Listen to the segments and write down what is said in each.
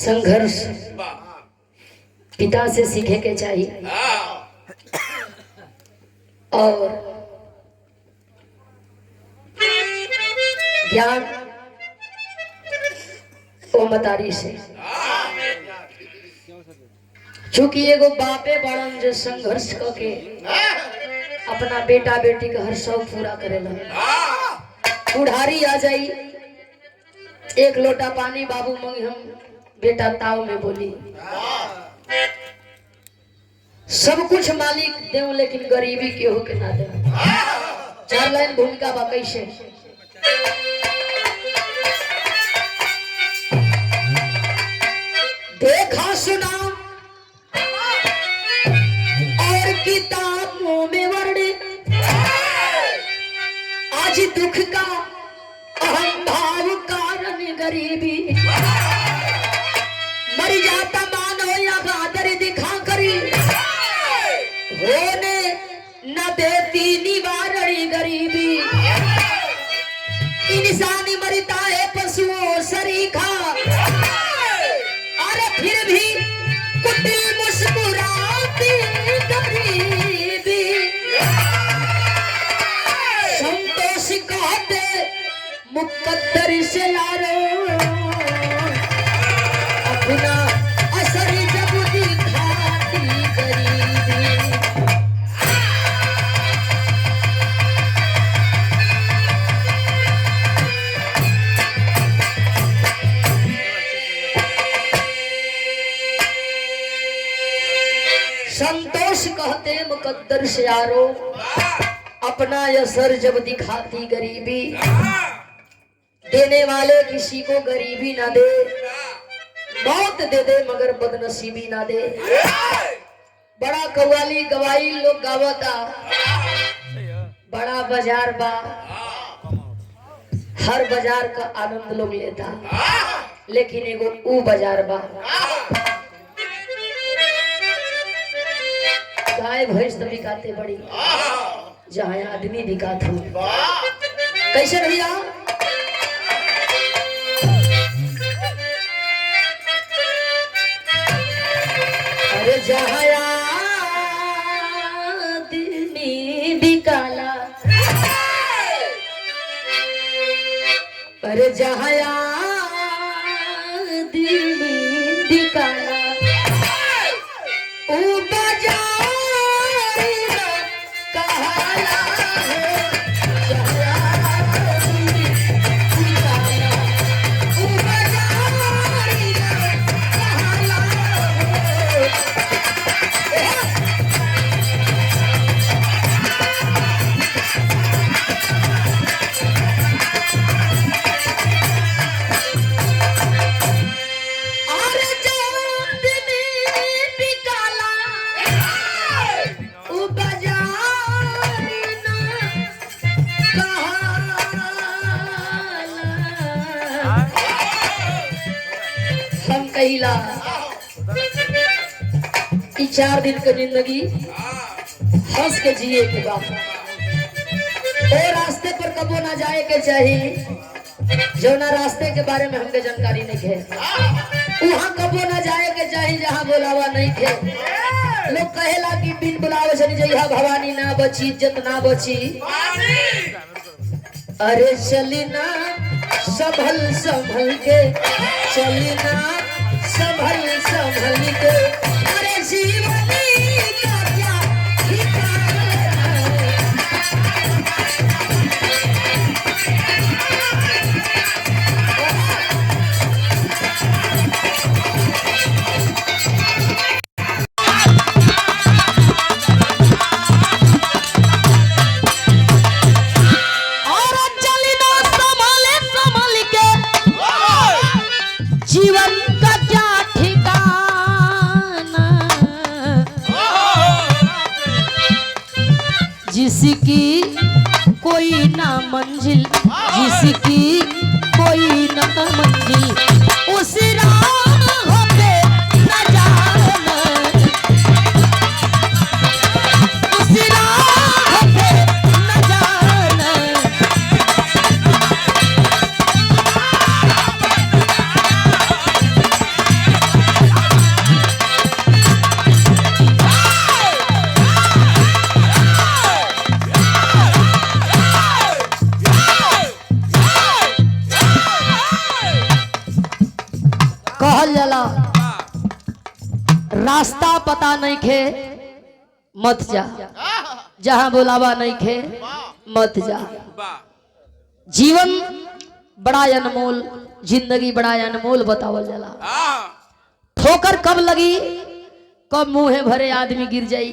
संघर्ष पिता से सीखे के चाहिए और ज्ञान ओ मतारी से। चूंकि एगो बापे बड़न जो संघर्ष करके अपना बेटा बेटी का हर शौक पूरा करेला। बुढ़ारी आ जाई, एक लोटा पानी बाबू मंगी, हम बेटा ताव में बोली। सब कुछ मालिक देव लेकिन गरीबी के हो के ना दे। 4 लाइन भूमिका बा कैसे। देखा सुना और किताबों में वर्णित आज दुख का अहम भाव कारण गरीबी। मर जाता मानो या गादर दिखा करी होने न देती निवारण गरीबी। इंसानी मरता है पशुओं सरीखा, अरे फिर भी कुटिल मुस्कुराती गरीबी। संतोष कहते मुकद्दर से यारो अपना असर जब दिखाती गरीबी। संतोष कहते मुकद्दर से यारो अपना असर जब दिखाती गरीबी। देने वाले किसी को गरीबी ना दे, मौत दे दे मगर बदनसीबी ना दे। बड़ा कव्वाली गवाई लोग गावता, बड़ा बाजार बा, हर बाजार का आनंद लोग लेता, लेकिन एगो ऊ बाजार बा गाय भैंस तो बिकाते बड़ी, जहाँ आदमी बिकात हो। कैसे भैया? अरे जहाँ आदमी बिकाला, अरे जहाँ आदमी बिकाला ओ बाजार कहिला 4 दिन की जिंदगी हंस के जिए के बाद और रास्ते पर कबो ना जाए के चाहिए जो ना रास्ते के बारे में हमके जानकारी नहीं है। वहाँ कबो ना जाए के चाहिए जहाँ बुलावा नहीं थे। लोग कहेला कि बिन बुलावे से जइहा भवानी ना बची, इज्जत ना बची। अरे चली ना संभल संभल के, चली ना संभल संभल के, अरे जीवनी का क्या ठिकाना। और चली ना संभल संभल के, जीवन का क्या जिसकी कोई ना मंजिल, जिसकी कोई ना मंजिल, उस राह पे न जाना, उस राह पे न जाना। कहल जाला रास्ता पता नहीं खे मत जा, जहां बुलावा नहीं खे मत जा। जीवन बड़ा अनमोल, जिंदगी बड़ा अनमोल बतावल जाला। ठोकर कब लगी, कब मुंह भरे आदमी गिर जाई,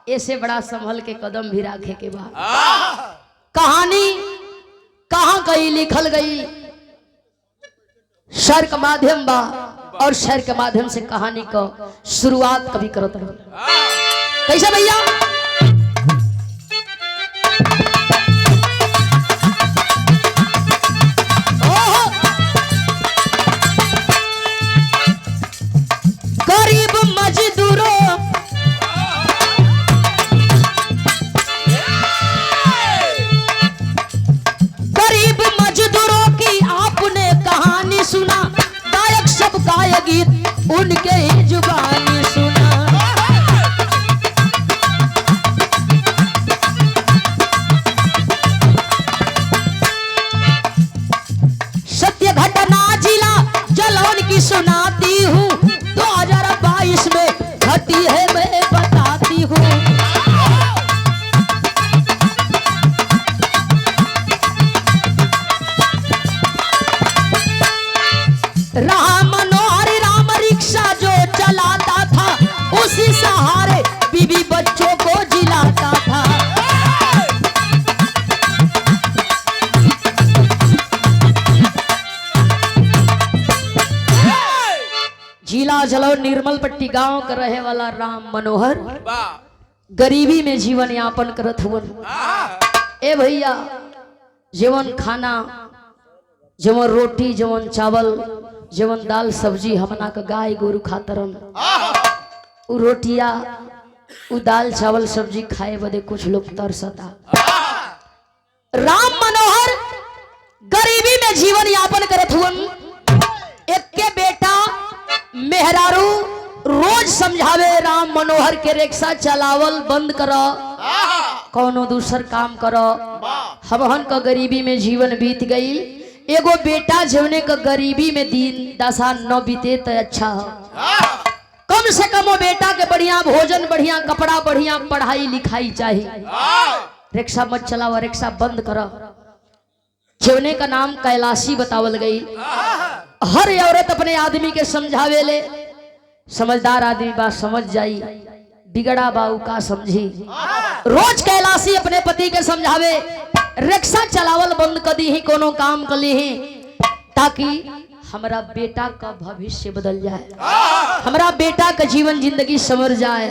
ऐसे बड़ा संभल के कदम भी रखे के बाद। कहानी कहां गई लिखल गई, शर का माध्यम बा और शर के माध्यम से कहानी का शुरुआत कभी करत रहो। कैसे भैया, गरीब मजदूरों की आपने कहानी सुना, गायक सब गाय गीत उनके ही जुबानी सुना। सत्य घटना जिला जलौन की सुनाती हूँ, 2022 में घटी है मैं बताती हूँ। राम मनोहर राम रिक्शा जो चलाता था, उसी सहारे बीवी बच्चों को जिलाता था। जिला जलौन निर्मल पट्टी गांव का रहे वाला राम मनोहर गरीबी में जीवन यापन करत हुवन। ए भैया, जीवन खाना, जवन रोटी, जवन चावल, जवन दाल सब्जी हमना का गाय गोरु खातरन, उ रोटिया उ दाल चावल सब्जी खाए बदे कुछ लोग तरसता। राम मनोहर गरीबी में जीवन यापन करत हुवन। एक के बेटा मेहरारू रोज समझावे राम मनोहर के रिक्शा चलावल बंद करो, कौनो दूसर काम करो, हमहन का गरीबी में जीवन बीत गई। एगो बेटा जवने का गरीबी में दिन दशा न बीते तो अच्छा हो, कम से कम वो बेटा के बढ़िया भोजन, बढ़िया कपड़ा, बढ़िया पढ़ाई लिखाई चाहिए। रिक्शा मत चलाओ, रिक्शा बंद करो। जवने का नाम कैलाशी बतावल गई। हर औरत अपने आदमी के समझावे ले, समझदार आदमी बात समझ जाई, बिगड़ा बाऊ का समझी। रोज कैलाशी अपने पति के समझावे रिक्शा चलावल बंद कर दी ही, कोनो काम कर ली ही, ताकि हमारा बेटा का भविष्य बदल जाए, हमारा बेटा का जीवन जिंदगी संवर जाए।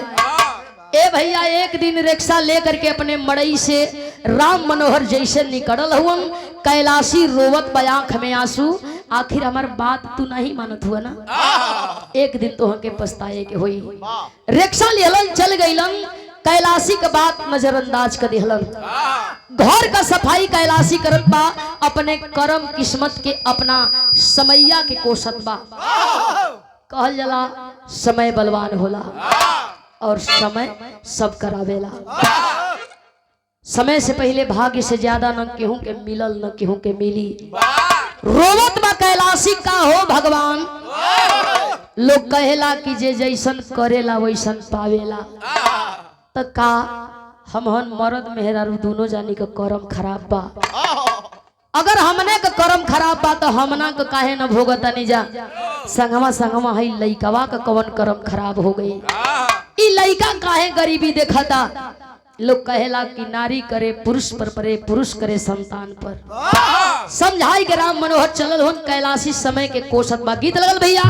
ए भैया, एक दिन रिक्शा लेकर के अपने मड़ई से राम मनोहर जैसे निकलल हुआ, कैलाशी रोवत बा आंख में आंसू, आखिर हमार बात तू नहीं मानत हुआ ना, एक दिन तो हमके पछताए के हुई। रिक्शा लेलन चल गईलन, कैलाशी का बात नजरअंदाज कर दिहलन। घर का सफाई कैलाशी करत बा, अपने कर्म किस्मत के अपना समैया के कोसत बा। कहल जला समय बलवान होला और समय सब करावेला। समय से पहले भाग्य से ज्यादा न केहू के मिलल न केहू के मिली। रोवत बा कैलाशी का हो भगवान, लोग कहेला कि जे जैसन करेला वैसन पावेला। त का हमहन मर्द मेहरारू दोनों जानी का कर्म खराब बा। अगर हमने का कर्म खराब बा तो हमना का काहे न भोगता नहीं जा। संगमा संगमा है लइकवा का कवन कर्म खराब हो गई, ई लइका काहे गरीबी देखता। लोग कहेला कि नारी करे पुरुष पर परे, पुरुष करे संतान पर। समझाई के राम मनोहर चलल हो कैलाशी समय के कोसत बा। गीत लगल भैया,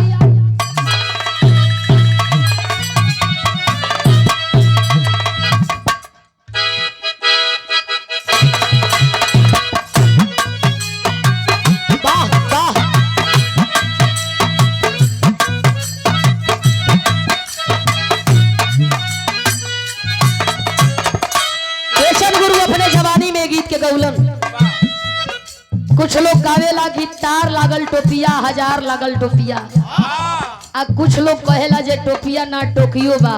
कुछ लोग गावेला कि तार लागल टोपिया, हजार लागल टोपिया। आ कुछ लोग कहेला जे टोपिया ना टोकियो बा,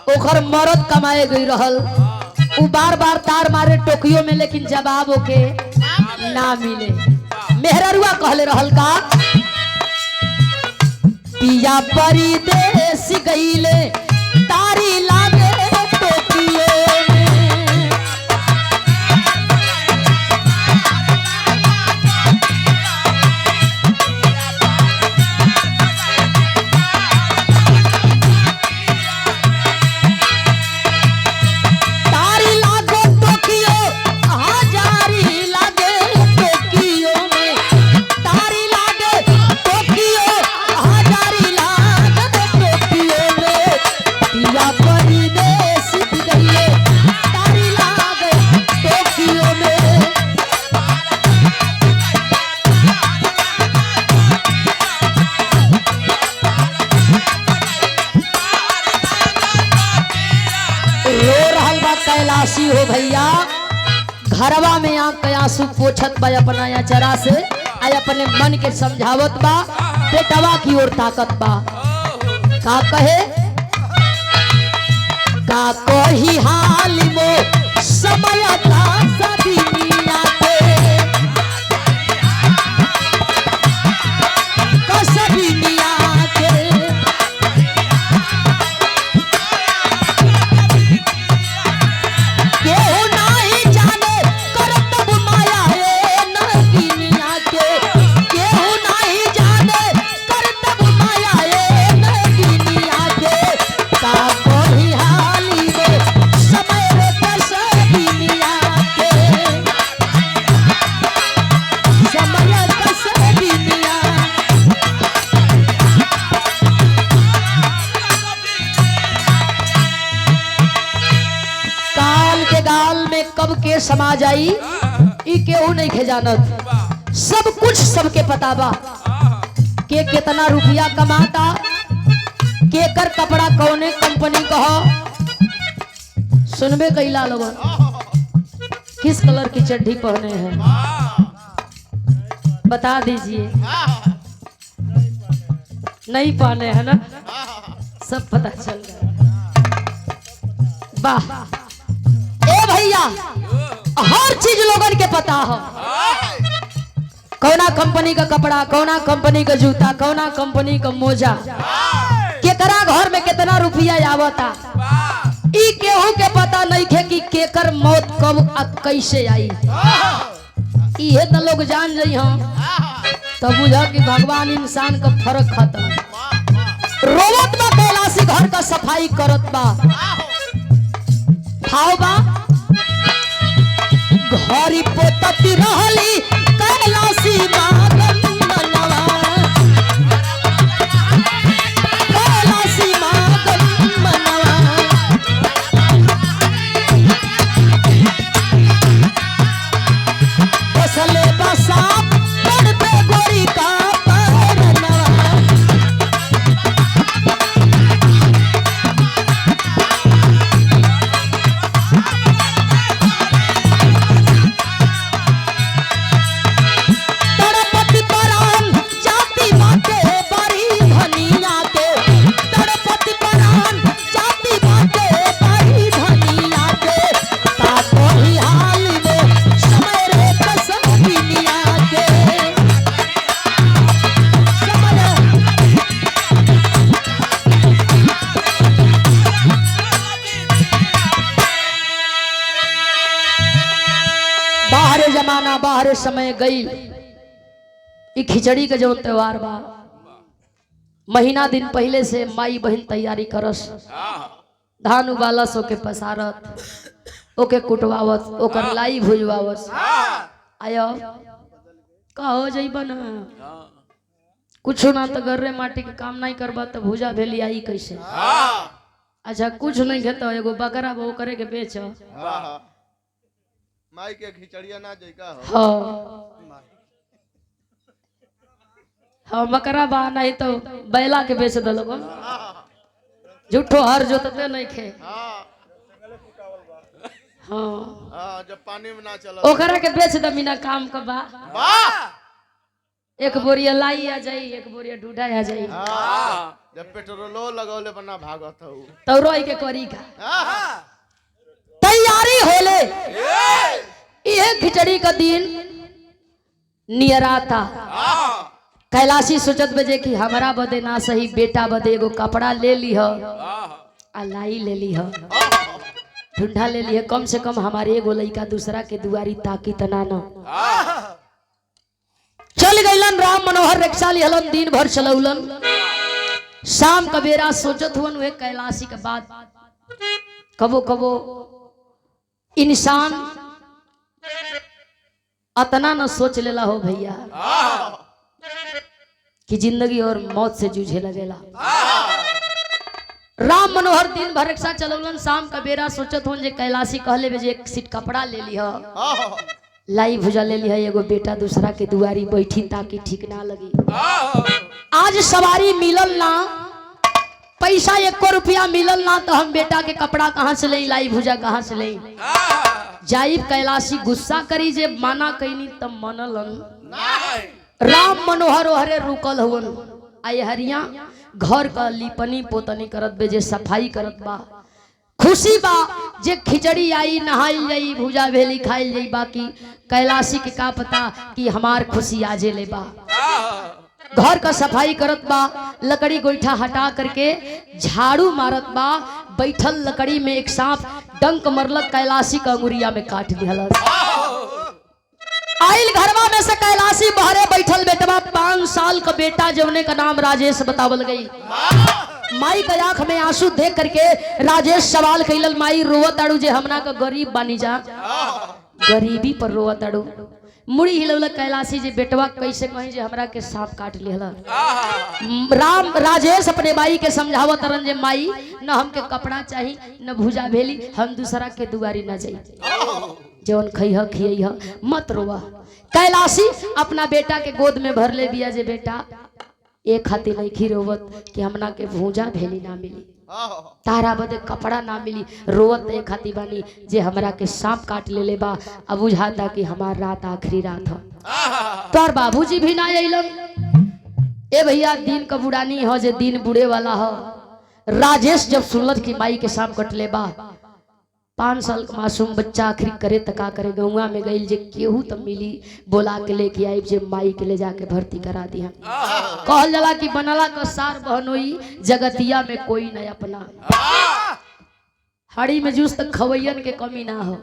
ओकर मरद कमाए गई रहल, उ बार बार तार मारे टोकियो में, लेकिन जवाब ओके ना मिले। मेहररुआ कहले रहल का पिया परदेस गईले तारी लागे टोकियो में। तारी लागे टोकियो हजारी लागे टोकियो में। तारी लागे टोकियो हजारी लागे टोकियो में। पिया परदेस गईले तारी लागे टोकियो में। रो रहल बा कैलाशी हो भैया, घरवा में आँख के आंसू पोछत बा अपना अचरा से, आय अपने मन के समझावत बा, बेटवा की ओर ताकत बा। का कहे का कोही हाल मो समय था सभी मिया के। कसबी मिया के केहू नाही जाने करतब माया ए नगिनिया के। केहू नाही जाने करतब माया ए नगिनिया के। का कोही हाली में समय रे कसबिनिया के। समय कसबिनिया काल के गाल में कब के समा जाई ई केहू नहीं खे जानत। सब कुछ सबके पता बा, के कितना रुपया कमाता, केकर कपड़ा कौने कंपनी का हो। सुनबे कैला लोगन किस कलर की चड्डी पहने हैं बता दीजिए। नहीं पहने है ना, सब पता चल गया। वाह ए भैया, हर चीज लोगन के पता हो। कौना कंपनी का कपड़ा, कौना कंपनी का जूता, कौना कंपनी का मोजा, केकरा घर में कितना रुपया आवता, ई केहू के पता नहीं खे कि केकर मौत कब आ कैसे आई। इहे तो लोग जान जाई हम तब बुझा कि भगवान इंसान का फर्क खत्म। रोवत बा कैलाशी घर का सफाई करत बा। खाओ बा घरी पोतती रहली कैलाशी मागन मनवा। कैलाशी मागन मनवा बसले बसा पड़ पे गोरी का पैरनवा। तड़पति परान जाति माके बड़ी धनिया के। तड़पति परान जाति माके बड़ी धनिया के। का कोई हाल में समय रे कसबिनिया के। समय बाहरे जमाना बाहरे समय गई। ई खिचड़ी के जो त्योहार बा, महीना दिन पहले से माई बहन तैयारी करस। धान उबालस, ओके पसारत, ओके कुटवावत, ओकर लाई भुजवावस। आयो कहो जइबा ना कुछ ना तो गर्रे माटी के काम नहीं करबा तो भुजा भेली आई कैसे। अच्छा कुछ नहीं खेता, एगो बकरा वो करे के बेच। माई के खिचड़िया ना जइका हो। हाँ हाँ बकरा बा नहीं तो बैला के बेच दलो। झूठो हर जोतते नहीं खे। हाँ जब पानी में ना चला ओकरा के बेच द बिना काम का बा। एक बोरिया लाई आ जाई, एक बोरिया ढूढ़ा आ जाई। जब पेट्रोलो लगौले बना भागत हो तो रोई के करी का तैयारी होले। ये खिचड़ी का दिन नियरा था। कैलाशी सोचत बजे कि हमारा बदे ना सही बेटा बदे एगो कपड़ा ले ली ह लाई ले ली ह ढूंढा ले ली है, कम से कम हमारे एगो लड़का दूसरा के दुआरी ताकी तना न। चल गईलन राम मनोहर रिक्शा लिहलन, दिन भर चलौलन। शाम का बेरा सोचत हुन वे कैलाशी के बाद कबो कबो इंसान अतना न सोच लेला हो भैया कि जिंदगी और मौत से जूझे लगेला। राम मनोहर दिन भर रिक्शा चलौलन। शाम का बेरा सोचत हुन जे कैलाशी कहले बे जे एक सीट कपड़ा ले ली ह लाई भुजा ले ली है, एगो बेटा दूसरा के दुआरी बैठी ताकि ठीक ना लगी। आज सवारी मिलल ना, पैसा 1 रुपया मिलल ना, तो हम बेटा के कपड़ा कहाँ से ले, लाई भुजा कहाँ से ले जाइब। कैलाशी गुस्सा करी जे माना कईनी तब मनलन। राम मनोहर ओहरे रुकल हुवन। आई हरिया घर का लिपनी पोतनी करत बे, जे सफाई करत बा। खुशी बा जे खिचड़ी आई नहाई जाई भुजा भेली खाई जाई, बाकी कैलाशी के का पता कि हमार खुशी आजे ले बा। घर का सफाई करत बा, लकड़ी गोईठा हटा करके झाड़ू मारत बा। बैठल लकड़ी में एक सांप डंक मरलक, कैलाशी का अंगुरिया में काट दिहल। आइल घरवा में से कैलाशी बहरे बैठल बेटवा 5 साल का बेटा जवने का नाम राजेश बतावल गई। माई के आंख में आंसू देख करके राजेश सवाल कैलल, माई रोवत आड़ू जे हमना का गरीब बानी जा, गरीबी पर रोवत आड़ू। मुड़ी हिलौल कैलाशी जे बेटवा कैसे कहीं जे हमरा के सांप काट लिहला। राम राजेश अपने माई के समझावत रन जे माई न हमके कपड़ा चाहिए न भुजा भेली, हम दूसरा के दुआरी न जाई, जौन खइह खियह मत रोवा। कैलाशी अपना बेटा के गोद में भर ले बिया जे बेटा एक खाती नहीं खी रोवत कि हमना के भूजा भेली ना मिली, तारा बदे कपड़ा ना मिली, रोवत एक खाती बानी जे हमरा के सांप काट ले बा। अब बुझाता कि हमार रात आखिरी रात है। तोर बाबूजी भी ना अइलन। ए भैया दिन का बुढ़ानी हो जे दिन बुढ़े वाला हो। राजेश जब सुनलत कि माई के सांप कट ले बा, 5 साल का मासूम बच्चा आखिर करे तका करे, गौवा में गई जे केहू तब मिली बोला के लेके आई जे माई के ले जाके भर्ती करा दिया। कहल जला कि बनला का सार बहनोई जगतिया में कोई न अपना, हाड़ी में जूस तक खवैयन के कमी ना हो।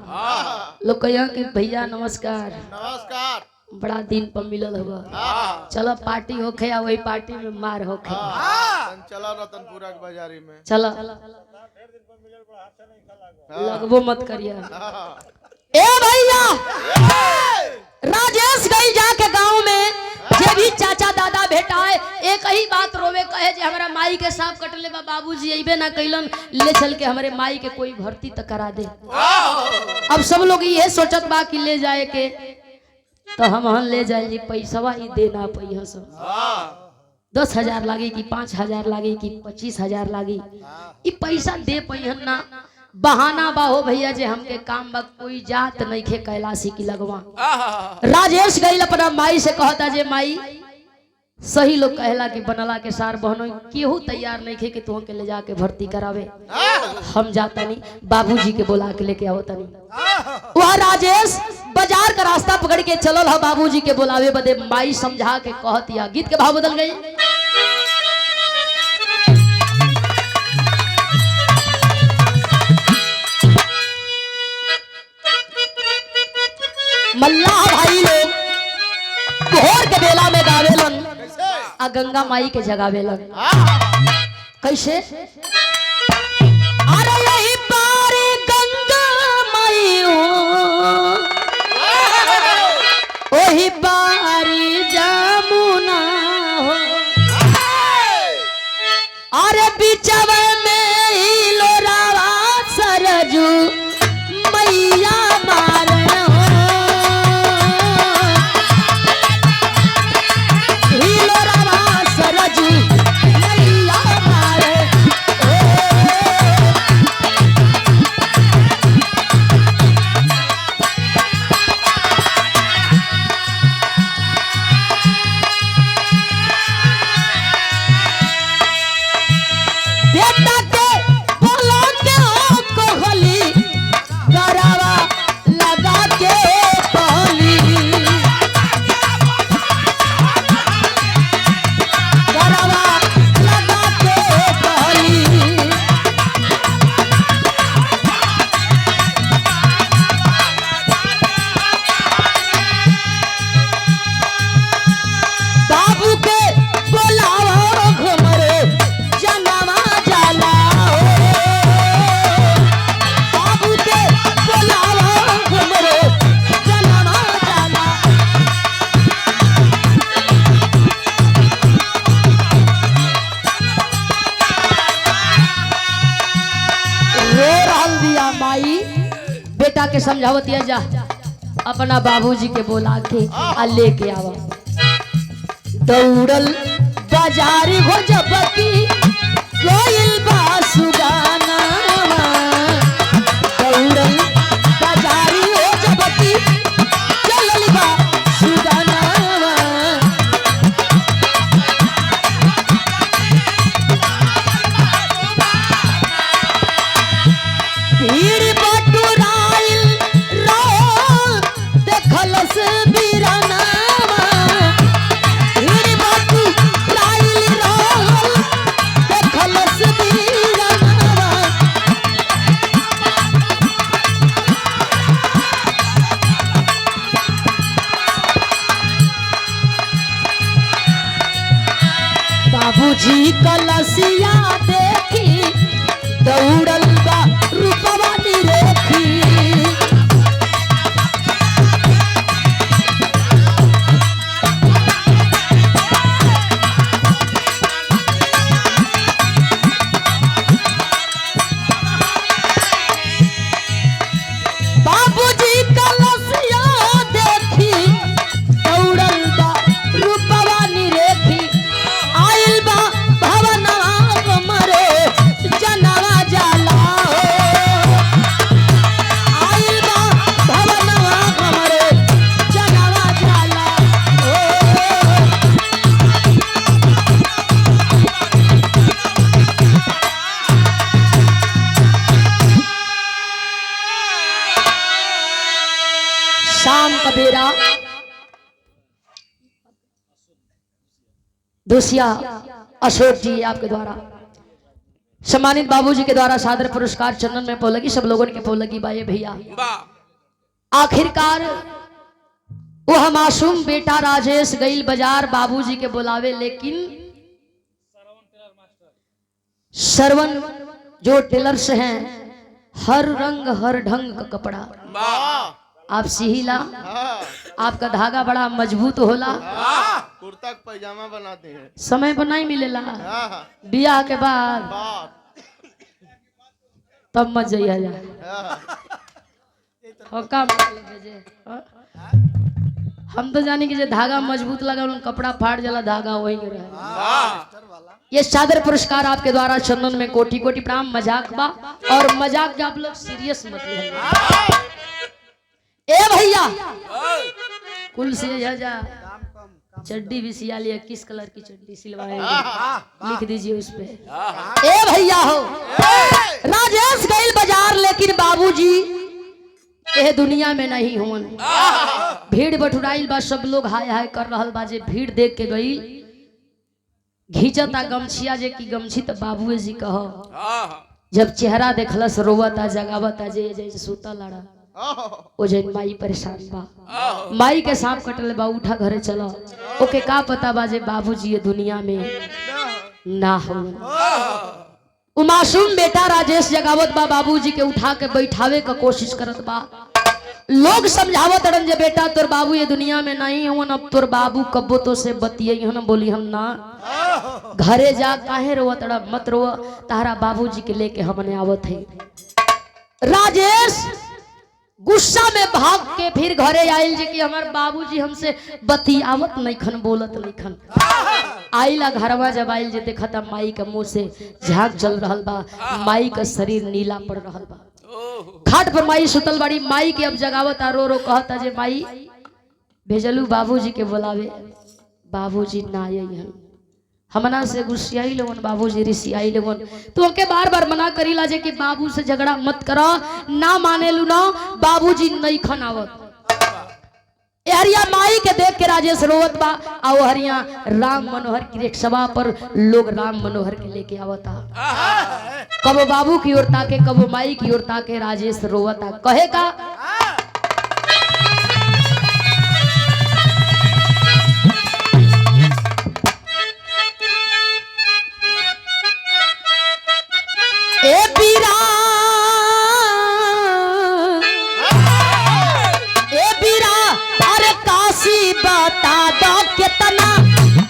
लोग कहिया कि भैया नमस्कार नमस्कार, बड़ा दिन पर मिलल होगा, चलो पार्टी होखे या वही पार्टी में मार होखे। चला रतनपुरा के बाजारी में चलो लगबो मत करिया। ए भैया राजेश गई जाके गांव में, जे भी चाचा दादा भेटाए एक ही बात रोवे, कहे जे हमरा माई के सांप कटले बा, बाबूजी अइबे ना कैलन, ले चल के हमरे माई के कोई भर्ती तक करा दे। अब सब लोग ये सोचत बा कि ले जाए के, तो हम ले जाए जी, पैसवा ही देना पैसा सब 10,000 लागी कि 5,000 लागी कि 25,000 लागी, ई पैसा दे पैहन ना। बहाना बा हो भैया जे हमके काम बा, कोई जात नहीं खे कैलाशी की लगवा। राजेश गई अपना माई से कहता जे माई सही लोग कहला कि बनला के सार बहनोई केहू तैयार नहीं खे कि तुम के ले जाके भर्ती करावे, हम जाता नहीं, बाबूजी के बोला के लेके आओ तनी। वह राजेश बाजार का रास्ता पकड़ के चलल है बाबूजी के बुलावे बदे। माई समझा के कहतिया, गीत के भाव बदल गई। मल्लाह भाई लोग भोर के बेला में गावेलन, आ गंगा माई के जगावेलन। कैसे? अरे यही पारे गंगा माई वही पारी जमुना हो, अरे बिचवा में ही लोरावा सरजू मैया मारे हो, ही लोरावा सरजू मैया मारे हो। समझावत या जा अपना बाबूजी के बोला के आ लेके आवा। दौड़ल बाजारी हो जबकि कोयल बा सुगाना, दौड़ल बाजारी हो जबकि चलल बा सुगाना। भीड़ बटुराइल रहो देखलस बीराना, भीड़ बटुराइल रहो देखलस बीराना। बाबूजी कलसिया देखी दौड़ल बा रूपवा निरेखी। बाबूजी कलसिया देखी दौड़ल बा रूपवा निरेखी। आइल बा भवनवा हमरे जनवा जाला हो, आइल बा भवनवा हमरे जनवा जाला हो। शाम का बेरा दूसिया अशोक जी आपके द्वारा सम्मानित बाबूजी के द्वारा सादर पुरस्कार चंदन में पोलगी सब लोगों के पोलगी बाये भैया। आखिरकार वह मासूम बेटा राजेश गईल बाजार बाबूजी के बुलावे, लेकिन श्रवण जो टेलर्स हैं हर रंग हर ढंग का कपड़ा आप सिहिला, आपका धागा बड़ा मजबूत होला, कुर्ता पैजामा बनाते हैं, समय पर नहीं मिलेला, बियाह के बाद तब मत जाइए जा हम तो जानी कि धागा मजबूत लगा कपड़ा फाट जाला, धागा वही के रहे। ये सादर पुरस्कार आपके द्वारा चंदन में कोटि कोटि प्रणाम। मजाक बा और मजाक के आप लोग सीरियस मत लीजिए। ए भैया कुल से जा चड्डी भी सिया लिया, किस कलर की चड्डी सिलवाएंगे लिख दीजिए उस पे। ए भैया हो राजेश गईल बाजार, लेकिन बाबूजी यह दुनिया में नहीं हुन। भीड़ बटुराइल बा, सब लोग हाय हाय कर रहल बा। जे भीड़ देख के गई घींचता गमछिया जे की गमछी तो बाबूए जी कह, जब चेहरा देखलस रोवता जगावता जे जैसे सूता लड़ा ओ जे माई परेशान बा, माई के सांप कटल बा, उठा घरे चला। ओके का पता बा जे बाबूजी ये दुनिया में ना हो। उ मासूम बेटा राजेश जगावत बा, बाबूजी के उठा के बैठावे का कोशिश करत बा। लोग समझावत रन जे बेटा तोर बाबू ये दुनिया में नहीं हो, अब तोर बाबू कब्बो तो से बतिये हम बोली हम ना घरे जा, काहे रोवत रह, मत रो, तारा बाबूजी के लेके हमने आवत है। राजेश गुस्सा में भाग के फिर घरे आइल जे कि हमार बाबूजी हमसे बतियावत नहीं खन, बोलत नहीं खन। आइला घरवा जब आइल जे देखता माई के मुंह से झाग चल रहल बा, माई का शरीर नीला पड़ रहल बा। खाट पर माई सुतल बड़ी, माई के अब जगावत रो रो कहता जे माई भेजलू बाबूजी के बुलावे, बाबूजी ना आई हमना से गुस्सियाई लोगन, बाबूजी रिसियाई लोगन। तो के बार बार मना करीला जे कि बाबू से झगड़ा मत करो, ना माने लू ना, बाबूजी नहीं खनावत। हरिया माई के देख के राजेश रोवत बा। आओ हरिया राम मनोहर की रिक्शा पर लोग राम मनोहर के लेके आवता, कबो बाबू की ओर ताके कबो माई की ओर ताके, राजेश रोवता कहे का ए बीरा बता दो कितना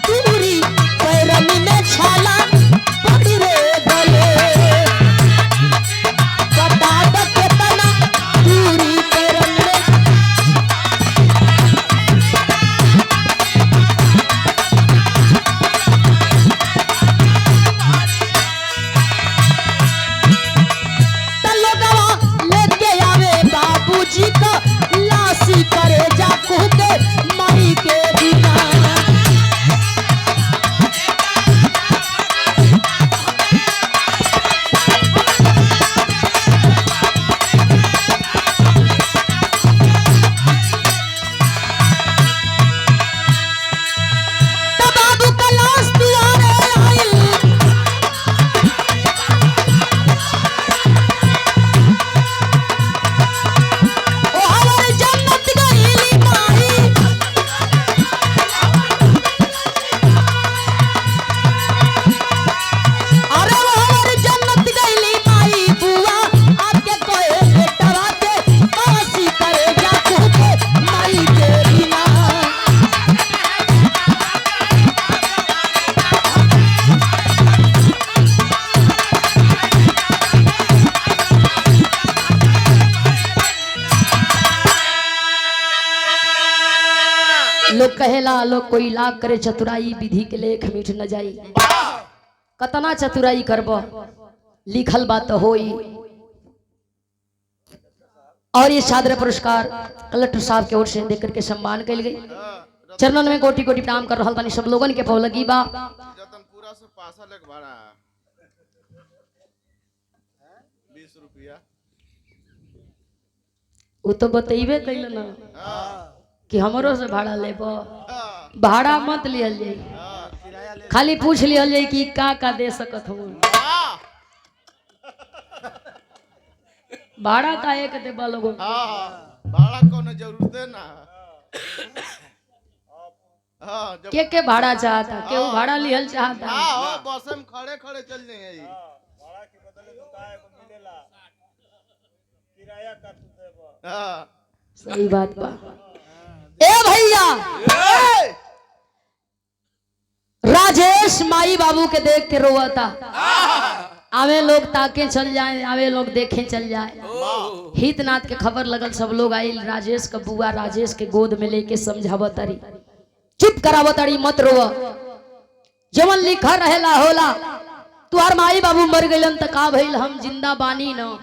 दूरी पैरन में छाला पड़ी रे गले, बता दो कितना दूरी पैरन माई के बिना। लोग कहेला लोग कोई लाग करे चतुराई विधि के लेख मीठ न जाई। कतना चतुराई करब लिखल बात होई। और ये सादर पुरस्कार कलेक्टर साहब के ओर से देकर के सम्मान कल गई। चरणन में कोटि कोटि प्रणाम कर रहा बानी सब लोगन के पौलगी बा। जतनपुरा से पासा लेके भाड़ा 20 रुपया वो तो बतेबे कैल ना कि हमरो से भाड़ा लेब। भाड़ा मत लियल जाई, खाली पूछ लियल जाई कि का दे सकत हूँ। भाड़ा काहे के देबा लोगो? भाड़ा कोनो जरूरत है ना। के भाड़ा चाहता, केहू भाड़ा लियल चाहता। बस में खड़े खड़े चल जाएंगे। भाड़ा के बदले तो काहे को मिलेला, किराया का तू देबा। सही बात बा। ए भैया राजेश माई बाबू के देख के रोता। आवे लोग ताके चल जाए, आवे लोग देखे चल जाए। हितनाथ के खबर लगल, सब लोग आइल। राजेश का बुआ राजेश के गोद में लेके समझावत तारी, चुप करावत तारी, मत रोवा। जवन लिखा रहेला होला। तुहार माई बाबू मर गइलन त का भइल, हम जिंदा बानी न।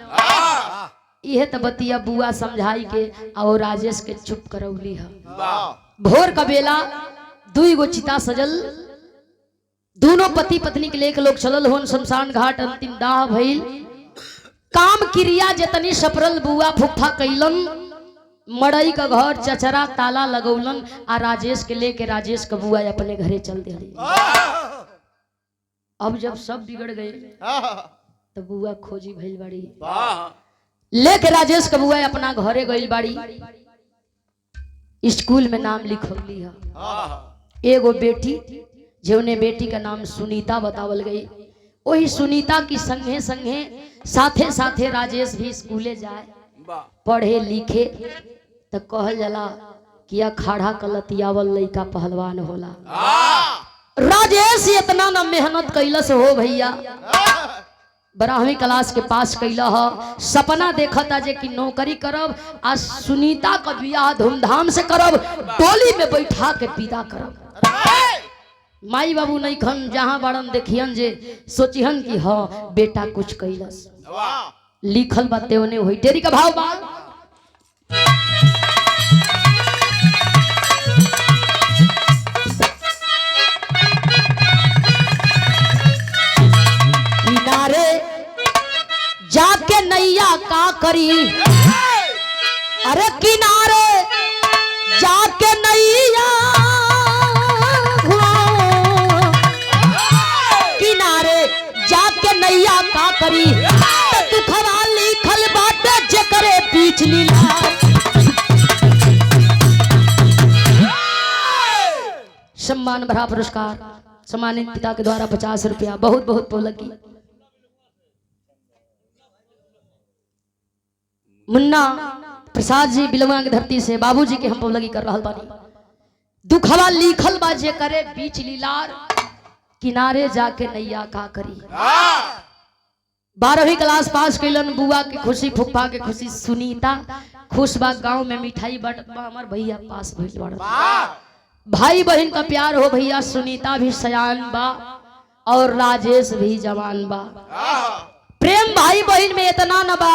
इहे त बतिया बुआ समझाई के और राजेश के चुप करौली है। भोर का बेला 2 गो चिता सजल, दोनों पति पत्नी के लेके लोग चलल होन शमशान घाट। अंतिम दाह भइल। काम क्रिया जतनी सपरल बुआ फुफा कैलन। मड़ई का घर चचरा ताला लगौलन। आ राजेश के लेके राजेश का बुआ अपने घरे चल दिली। अब जब सब बिगड़ गए तो बुआ खोजी भइल बाड़ी। लेके राजेश का बुआ अपना घरे गइल बाड़ी। स्कूल में नाम लिखौली है। एगो बेटी जौने बेटी का नाम सुनीता बतावल गई। वही सुनीता की संगे संगे साथे साथे राजेश भी स्कूले जाए, पढ़े लिखे। तो कहल जाला कि अखाड़ा कलतियावल लइका पहलवान होला। राजेश इतना न मेहनत कैलस हो भैया, 12वीं क्लास के पास कैला ह। सपना देखा था जे कि नौकरी करब आ सुनीता का बियाह धूमधाम से करब, डोली में बैठा के विदा करब। माई बाबू नहीं खन जहां बड़न देखियन जे सोचिहन कि हाँ बेटा कुछ कैलस। लिखल बाते ओने होई। तेरी का भाव बा। किनारे जाके नैया का करी, अरे किनारे जाके नैया, किनारे जाके नैया का करी। तू खवा लिखल बाटे जेकरे बीच लीला। सम्मान भरा पुरस्कार सम्मानित पिता के द्वारा 50 रुपया। बहुत बहुत पोलकी। मुन्ना प्रसाद जी बिलवा की धरती से बाबूजी के हम पोलगी कर रहा बानी। दुखवा लिखल बा जे करे बीच लीलार, किनारे जाके नैया का करी। 12वीं क्लास पास कैलन। बुआ के खुशी फुफा के खुशी। सुनीता खुश बा, गांव में मिठाई बटत बा। हमार भैया पास भइल बा। भाई बहन का प्यार हो भैया। सुनीता भी सयान बा और राजेश भी जवान बा। प्रेम भाई बहन में इतना न बा।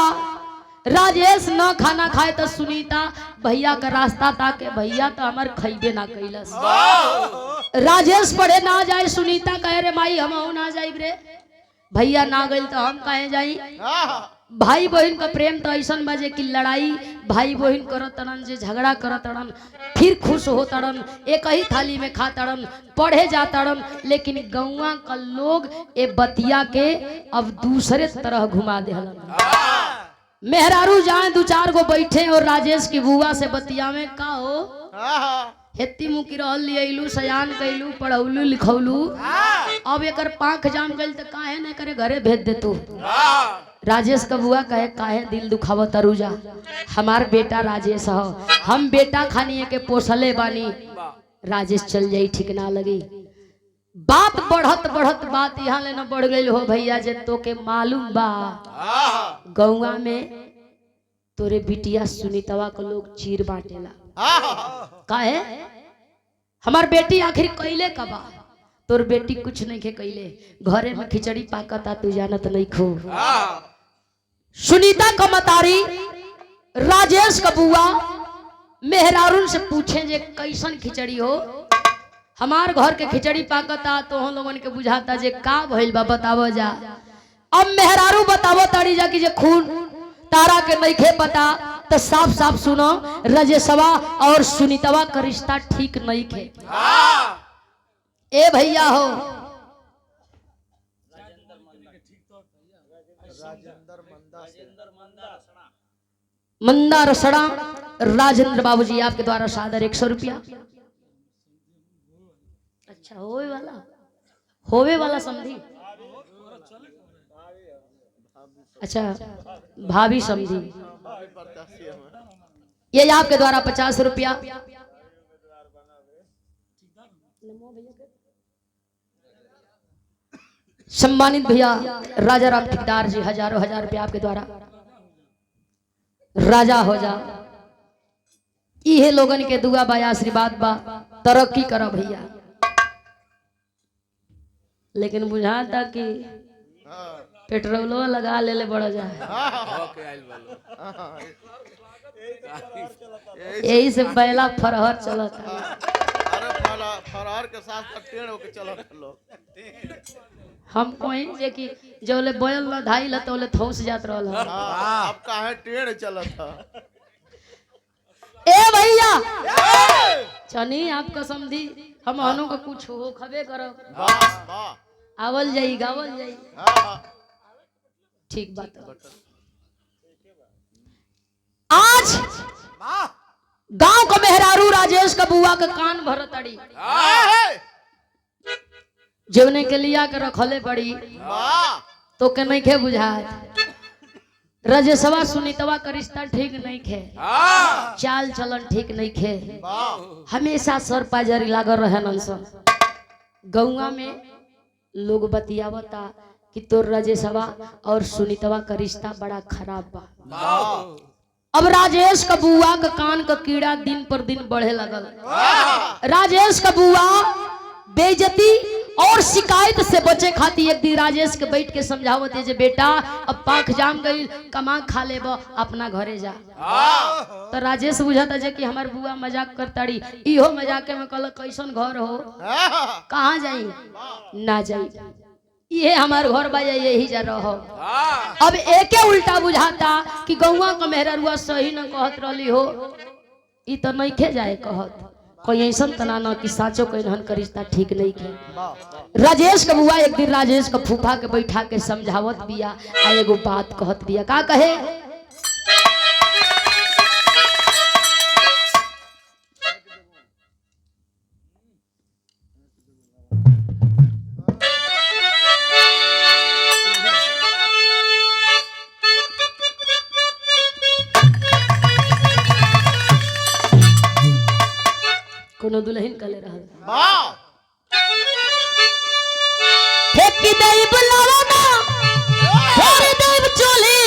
राजेश न खाना खाए तो सुनीता भैया का रास्ता ताके भैया तो हमार खैबे ना कैलस। राजेश पढ़े ना जाए, सुनीता कहे रे माई हम ना जाई रे, भैया ना गइल तो हम कहे जाई। भाई बहन का प्रेम तो ऐसा बजे कि लड़ाई भाई बहन करत तड़न, जे झगड़ा करत तड़न फिर खुश हो तड़न, एक ही थाली में खा तड़न, पढ़े जा तड़न। लेकिन गौवा का लोग ए बतिया के अब दूसरे तरह घुमा दे। मेहरारू जाए दो चार गो बैठे और राजेश की बुआ से बतिया में का हो हेती मुकी रहल लियलू सयान कैलू पढ़ौलू लिखौलू, अब एकर पांख जाम गइल त काहे न करे घरे भेज दे तू। राजेश का बुआ कहे काहे दिल दुखाव तरुजा, हमार बेटा राजेश हो, हम बेटा खानी के पोसले बानी। राजेश चल जाई ठीक ना लगी। बात बढ़त बढ़त बात यहाँ ले न बढ़ गई हो भैया, जे तो के मालूम बा गौवा में तोरे बिटिया सुनीतवा को लोग चीर बांटेला। काहे हमार बेटी आखिर कैले कबा, तोर बेटी कुछ नहीं के कैले, घरे में खिचड़ी पाकता तू जानत नहीं खो। सुनीता का मतारी राजेश का बुआ मेहरारून से पूछे जे कैसन खिचड़ी हो, हमार घर के खिचड़ी पाकता तो हम लोगन के बुझाता जे का भइल बा बतावो जा। अब मेहरारू बतावो ताड़ी जा कि जे खून तारा के नहीं खे पता तो साफ साफ सुनो, राजेशवा और सुनीतवा का रिश्ता ठीक नहीं खे। ए भैया हो मंदा रसड़ा राजेंद्र बाबूजी आपके द्वारा सादर 100 रुपया। अच्छा होवे वाला समझी, अच्छा भाभी समझी, ये आपके द्वारा 50 रुपया। सम्मानित भैया राजा राम ठेकेदार जी हजारों हजार रुपया आपके द्वारा। राजा हो जा, ये लोगन के दुआ बा आशीर्वाद बा, तरक्की करो भैया। लेकिन बुझाता कि पेट्रोलो लगा ले बड़ा जा, यही से पहला फरहर चलता। अरे फरहर के साथ टेढ़ होके चलत लोग। हम कोई जे कि जोले बोल न धाई ल तोले थौस जात रहल। अब काहे टेढ़ चलत है। ए भैया चनी आपका समझी, हम अनु को कुछ हो खबे करब। वाह वाह, आवल जाई गावल जाई, ठीक बात। आज गांव का मेहरारू राजेश का बुआ का कान भरत अड़ी, जीवने के लिया के रखले पड़ी तो के नहीं खे बुझाए। राजेशवा सुनीतवा का रिश्ता ठीक नहीं खे, चाल चलन ठीक नहीं खे, हमेशा सर पाजरी लागल रहे नंसन। गौवा में लोग बतियावता कि तोर राजेशवा और सुनीतवा का रिश्ता बड़ा खराब बा। अब राजेश का बुआ का कान का कीड़ा दिन पर दिन बढ़े लगल। राजेश का बुआ बेइज्जती और शिकायत से बचे खाती एक दिन राजेश के बैठ के समझावत है जे बेटा अब पाख जाम गई, कमा खा ले अपना घरे जा। तो राजेश बुझाता जे कि हमार बुआ मजाक करताड़ी, इहो मजाके में कहल कैसन घर हो, कहाँ जाई ना जाई, ये हमार घर बा यही जा रहो। अब एके उल्टा बुझाता कि गौवा का मेहरारुआ सही न कहत रही हो, ई तो नहीं खे जाए कहत कोई ऐसा तना न कि साचो कहन का रिश्ता ठीक नहीं खे। राजेश का बुआ एक दिन राजेश का फूफा के बैठा के समझावत बिया, आ एगो बात कहत बिया। का कहे कोनो दुल्हन कले रहल फेंकी दई बुलावा ना छोड़ दई चोली,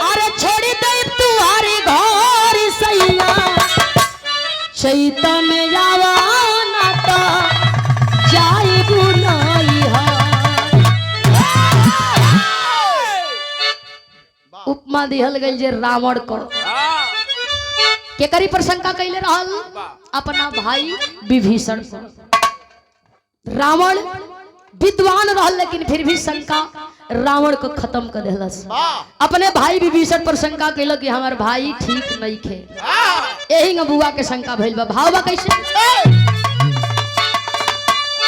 अरे छोड़ दई तुम्हारी घर सैया, चैता में जावा ना तो जाई बुलाई है। उपमा दिहल गई जे रावण को के करी प्रशंका कैले रहल अपना भाई विभीषण को। रावण विद्वान रहल लेकिन फिर भी शंका रावण को खत्म कर देलस। अपने भाई विभीषण पर शंका कैल कि हमार भाई ठीक नहीं खे, यही बुआ के शंका भइल बा। भाव बा कैसे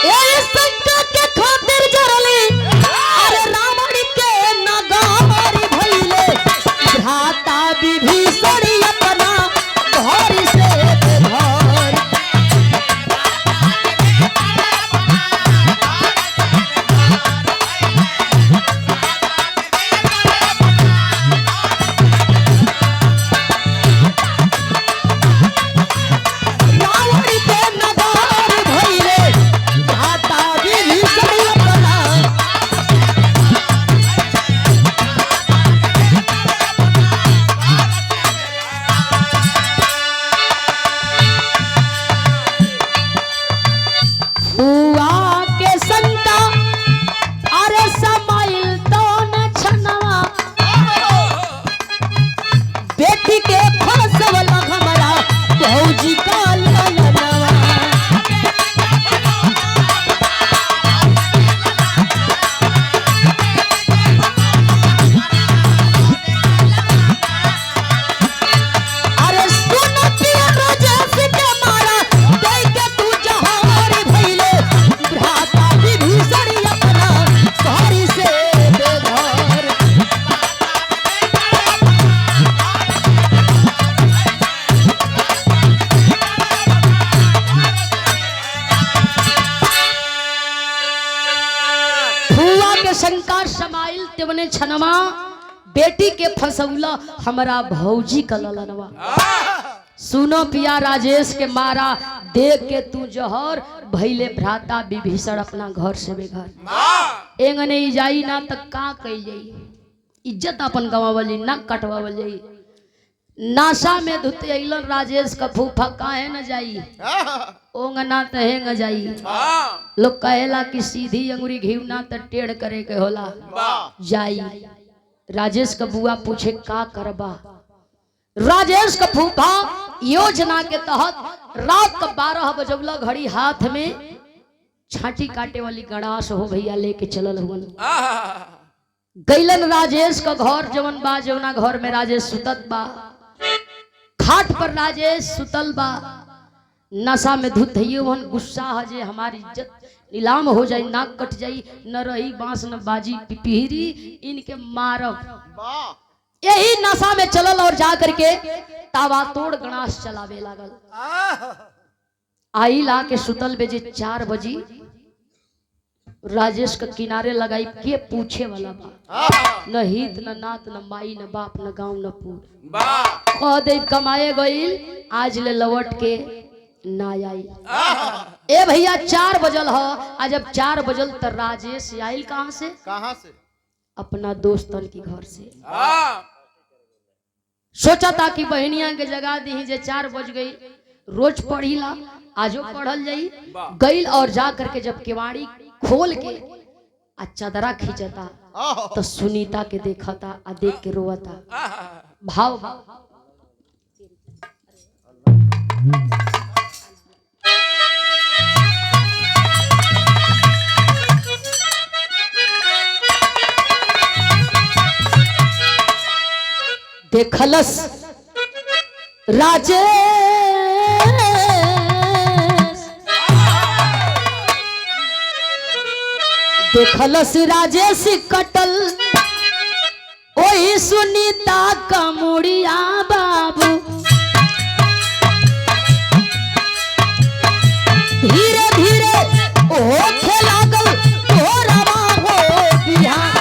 ए शंका के खातिर जरली अरे रावण के नगारी भइले भ्राता विभीषण अपना घर से घर। शंका समाइल तेवने छनमा बेटी के फसौला हमारा भौजी का ललनवा। सुनो पिया राजेश के मारा देख के तू जहर भैले भ्राता विभीषण अपना घर से बेघर। एंगने जाई ना तक का कही जाई, इज्जत अपन गवावली ना कटवावल जाई। नासा में धुत अइलन राजेश का फूफा काहे न जाई, ओंगना तहेंग जाई। लोग कहेला कि सीधी अंगुरी घिवना त टेढ़ करे के होला जाई। राजेश का बुआ पूछे का करबा। राजेश का फूफा योजना के तहत रात का 12 बजौला घड़ी हाथ में छाटी काटे वाली गड़ास हो भैया लेके चलल हुन। गैलन राजेश का घर जवन बा, जवना घर में राजेश सुतत बा, खाट पर राजेश सुतल बा। नशा में धुत हन गुस्सा हजे हमारी इज्जत नीलाम हो जाई, नाक कट जाई, न रही बांस न बाजी पिपीरी, इनके मारब। यही नशा में चलल और जा करके तावा तोड़ गणास चलावे लागल। आई ला के सुतल बेजे 4 बजी राजेश का किनारे लगाई के पूछे वाला बा, न हित न नात न माई न बाप न गांव न पूर। कह दे कमाए गईल आज ले लौट के ना आई। ए भैया 4 बजल ह, आज जब 4 बजल तो राजेश आइल कहां से अपना दोस्तन की घर से। सोचा था कि बहनिया के जगा दी जे 4 बज गई, रोज पढ़ीला आजो पढ़ल जाई। गईल और जा करके जब केवाड़ी खोल के चादरा खींचता तो सुनीता के देखा था, देख के रोता। भाव देखलस राजेश देखलस राजेश कटल ओही सुनीता का मुड़िया बाबू। धीरे धीरे ओ खेलागल तोरवा हो बिहार।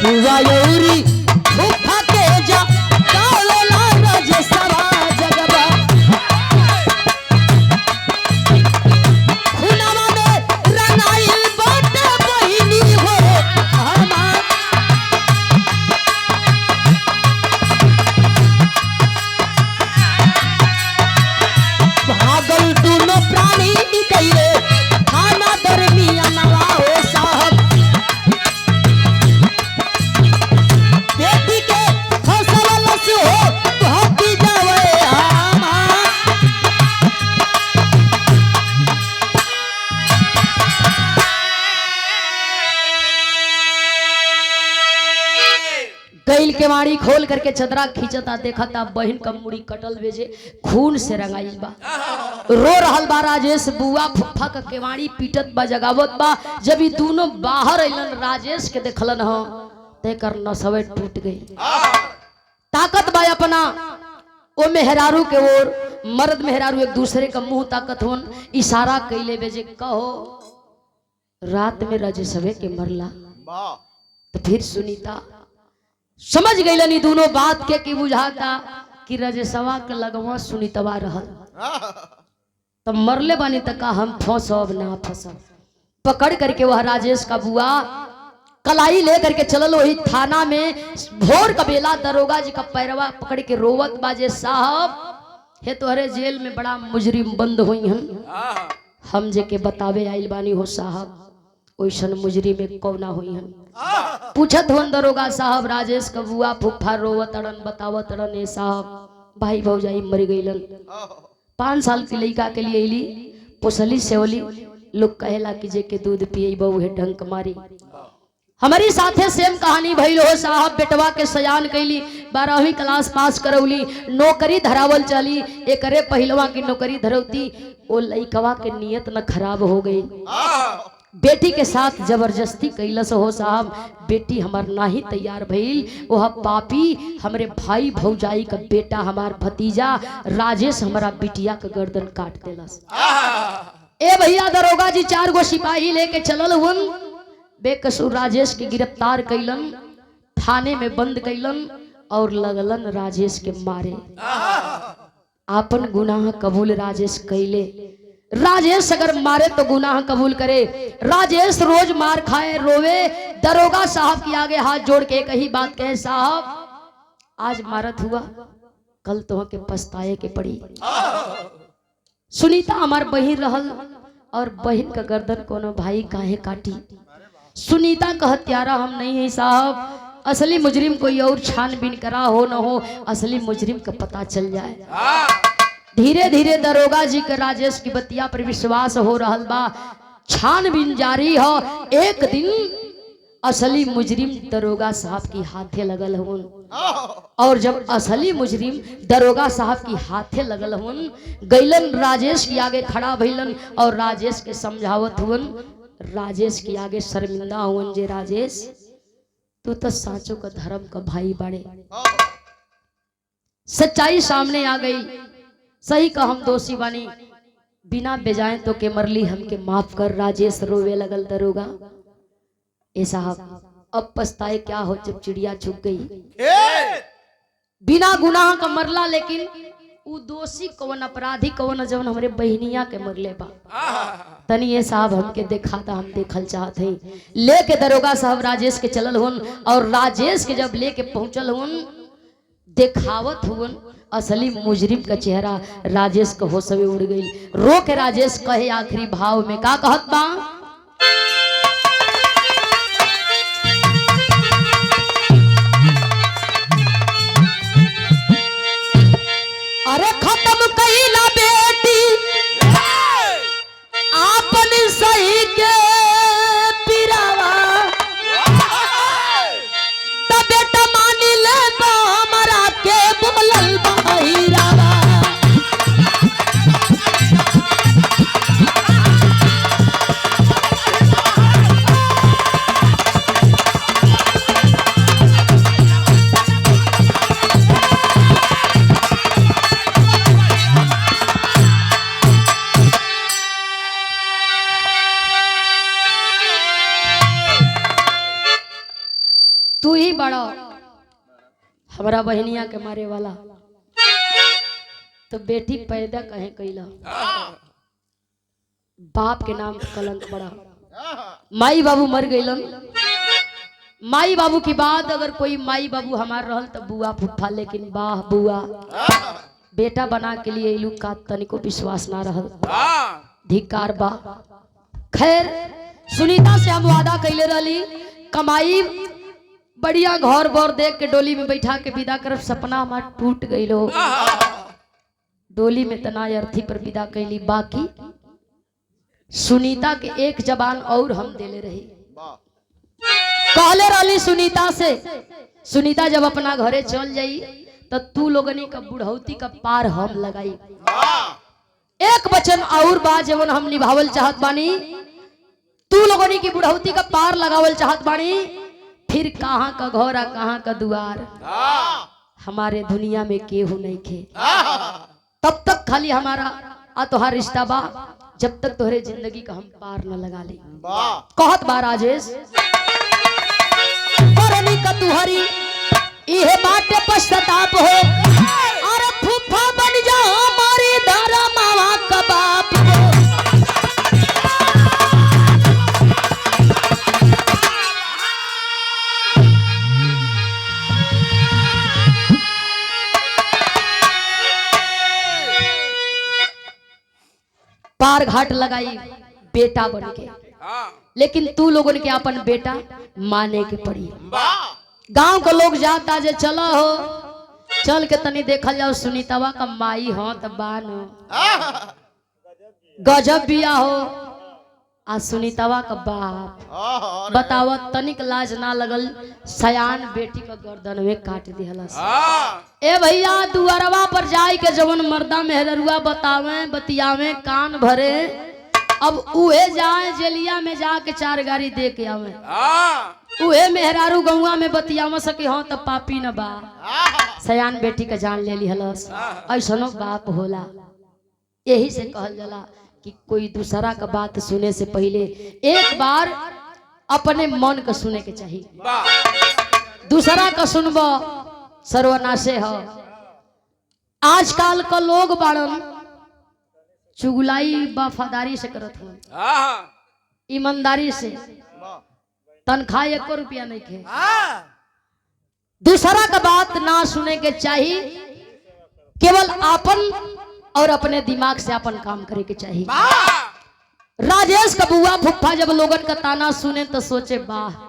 बुआ यौरी फूफा के जा कावेला राजेशवा जगबा। खुनवा में रंगाइल बाटे कैल केवाड़ी खोल करके चदरा खींचता देखता बहन का मुड़ी कटल बेजे खून से रंगाइल बा। रो रहल बा राजेश बुआ फुफ्फा का केवाड़ी पीटत बा जगावत बा। जब ये दोनों बाहर अइलन राजेश के देखलन ह तेकर नसवे टूट गई। ताकत बा अपना ओ मेहरारू के ओर मर्द मेहरारू एक दूसरे का मुंह ताकत होन इशारा कैले बेजे कहो रात में राजेशवे के मरला। तो फिर सुनीता समझ गई दोनों बात के कि बुझाता कि राजेशवा के लगवा सुनीतवा रहल। तब मरले बानी तक का हम फंसब ना फंसब पकड़ करके वह राजेश का बुआ कलाई ले करके चलल वही थाना में। भोर का बेला दरोगा जी का पैरवा पकड़ के रोवत बाजे साहब हे तोहरे जेल में बड़ा मुजरिम बंद हुई हम जे के बतावे आइल बानी हो साहब ओइसन मुजरिम में कौना हुई हन। पूछत होन दरोगा साहब राजेश का बुआ फुफ्फा रोवत अड़न बतावत अड़न ए साहब भाई भौजाई मर गईलन 5 साल की लड़का के लिए अली पोसली सेवली लोग कहेला कि जे के दूध पिए बहु है ढंक मारी। हमारी साथे सेम कहानी भइल हो साहब बेटवा के सयान कैली 12वीं क्लास पास करौली नौकरी धरावल चली एकरे पहिलवा की नौकरी धरौती ओ लइकवा के नियत न खराब हो गई। बेटी के साथ जबरदस्ती कैलस हो साहब बेटी हमार नाही तैयार भइल वह पापी हमरे भाई भौजाई का बेटा हमार भतीजा राजेश हमारा बिटिया का गर्दन काट देलस। ए भैया दरोगा जी 4 गो सिपाही लेके चलल हुन बेकसूर राजेश के गिरफ्तार कैलन थाने में बंद कैलन और लगलन राजेश के मारे। आपन गुनाह कबूल राजेश कैले। राजेश अगर मारे तो गुनाह कबूल करे। राजेश रोज मार खाए रोवे दरोगा साहब के आगे हाथ जोड़ के एक ही बात कहे साहब आज मारत हुआ कल तो के पछताए के पड़ी। सुनीता हमार बहिन रहल और बहिन का गर्दन कोनो भाई काहे काटी। सुनीता का हत्यारा हम नहीं है साहब असली मुजरिम कोई और छानबीन करा हो न हो असली मुजरिम का पता चल जाए। धीरे धीरे दरोगा जी के राजेश की बतिया पर विश्वास हो रहल बा छानबीन जारी हो। एक दिन असली मुजरिम दरोगा साहब की हाथे लगल हुन और जब असली मुजरिम दरोगा साहब की हाथे लगल हुन गैलन राजेश के आगे खड़ा भइलन और राजेश के समझावत हुन राजेश के आगे शर्मिंदा हुन जे राजेश तू तो साचो का धर्म का भाई बाड़े। सच्चाई सामने आ गई सही का हम दोषी बानी बिना बेजाए तो के मरली हमके माफ कर। राजेश रोवे लगल दरोगा ए साहब अब पछताए क्या हो जब चिड़िया छुप गई। बिना गुनाह का मरला लेकिन उ दोषी कौन अपराधी कौन जवन हमरे बहनिया के मरले बा तनी ये साहब हमके देखा था हम देखल चाहत है। लेके दरोगा साहब राजेश के चलल हुन और राजेश के जब लेके पहुंचल हुन देखावत हुन असली मुजरिम का चेहरा राजेश का होशवे उड़ गई। रो के राजेश कहे आखिरी भाव में का कहत बा अरे खत्म कईला बेटी आपन सही के पिरावा त बेटा मानी ले तो हमरा के बोलल बहिरावा। तू ही बड़ा हमारा बहनिया के मारे वाला तो बेटी पैदा कहे कैला बाप के नाम कलंक बड़ा। माई बाबू मर गईलन माई बाबू की बात अगर कोई माई बाबू हमार रहल तो बुआ फुफ्फा लेकिन बाह बुआ बेटा बना के लिए इलू का तनिको विश्वास ना रहल धिकार बा। खैर सुनीता से हम वादा कैले रहली कमाई बढ़िया घर बर देख के डोली में बैठा के विदा करब सपना हमार टूट गई लो। डोली में तना अर्थी पर विदा कैली बाकी सुनीता के एक जबान और हम देले रही कहले रहली सुनीता से, सुनीता जब अपना घरे चल जाई तो तू लोगनी का बुढ़ौती का पार हम लगाई। एक वचन और बा जवन हम निभावल चाहत बानी, तू लोगनी की बुढ़ौती का पार लगावल चाहत बानी, फिर कहाँ का घर कहाँ का द्वार हमारे दुनिया में केहू नहीं खे। तब तक खाली हमारा तोहार रिश्ता बा, जब तक तोहरे जिंदगी का हम पार न लगा ले। कहत बा राजेश करनी का तुहरी इहे बाटे पश्चाताप हो, अरे फूफा बन जा हमारी दारा मावा का बाप हो। पार घाट लगाई बेटा बन के, लेकिन तू लोगन के अपन बेटा माने के पड़ी। गांव के लोग जाता जे चलो हो, चल के तनी देखल जाओ सुनीतवा का माई हो त बान गजब बिया हो, आ सुनीतवा का बाप बतावा तनिक लाज ना लगल, सयान बेटी का गर्दन में काट दिहलस। ए भैया दुआरवा पर जाई के जवन मर्दा मेहररुआ बतावे बतियावे कान भरे, अब उहे जाए जेलिया में जाके 4 गाड़ी दे के आवे, उहे मेहरारू गौवा में बतियावा सके हो त पापी न बा। सयान बेटी का जान ले लिहलस, ऐसनो बाप होला। यही से कहल जाला कि कोई दूसरा का बात सुने से पहले एक बार अपने मन का सुने के चाहिए। दूसरा का सुनबो सर्वनाशे हो। आजकल का लोग बाड़न चुगलाई वफादारी से करत हो, ईमानदारी से, तनख्वाह 1 रुपया नहीं खे। दूसरा का बात ना सुने के चाहिए, केवल अपन और अपने दिमाग से अपन काम करे के चाहिए। राजेश का बुआ फुफ्फा जब लोगन का ताना सुने तो सोचे वाह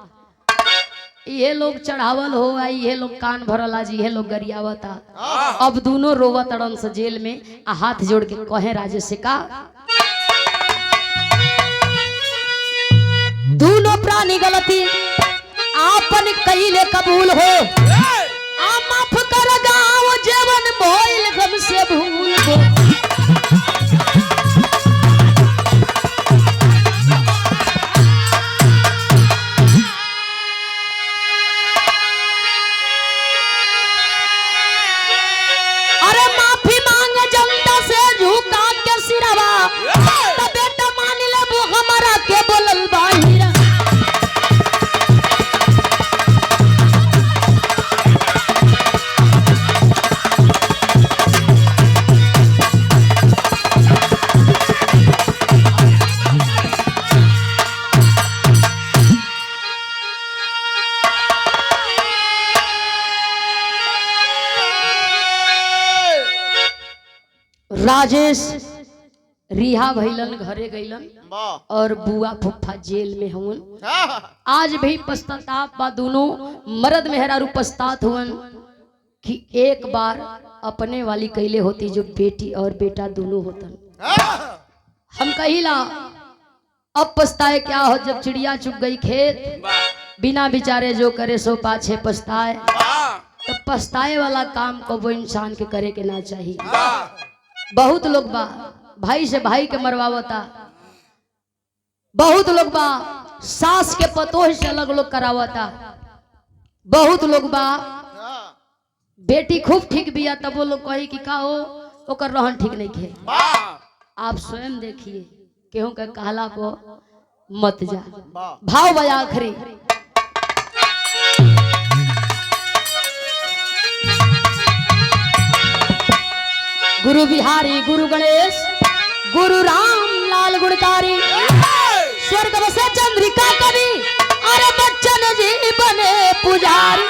ये लोग चढ़ावल हो, ये लोग कान भरल, आज ये लोग गरियावता। अब दोनों रोवत अड़न से जेल में, हाथ जोड़ के कहे राजेश से का दोनों प्राणी गलती आपन कइले कबूल हो, आ माफ कर गाँव जीवन भइल गम से भूल हो। अरे माफी मांगे जनता से झुका के सिरवा, तो बेटा मान ले वो हमारा के बोलल बाहिरा। राजेश रिहा भइलन, घरे गइलन, और बुआ फुफ्फा जेल में हुन। आज भी पश्चाताप बा, दोनों मर्द मेहरारू पछतात हुन कि एक बार अपने वाली कैले होती जो बेटी और बेटा दोनों होतन। हम कहिला अब पछताए क्या हो, जब चिड़िया चुग गई खेत, बिना विचारे जो करे सो पाछे पछताए। तो पछताए वाला काम को वो इंसान के करे के ना चाहिए। बहुत लोग बा भाई से भाई के मरवावता, बहुत लोग बा सास के पतोह से अलग लोग करावता, बहुत लोग बा बेटी खूब ठीक बिया तब वो लोग कही कि का हो ओकर रहन ठीक नहीं खे। आप स्वयं देखिए, केहू के कहला को मत जा। भाव बा आखिरी गुरु बिहारी गुरु गणेश गुरु राम लाल गुणकारी, स्वर्ग बसे चंद्रिका कवि, अरे बच्चन जी बने पुजारी।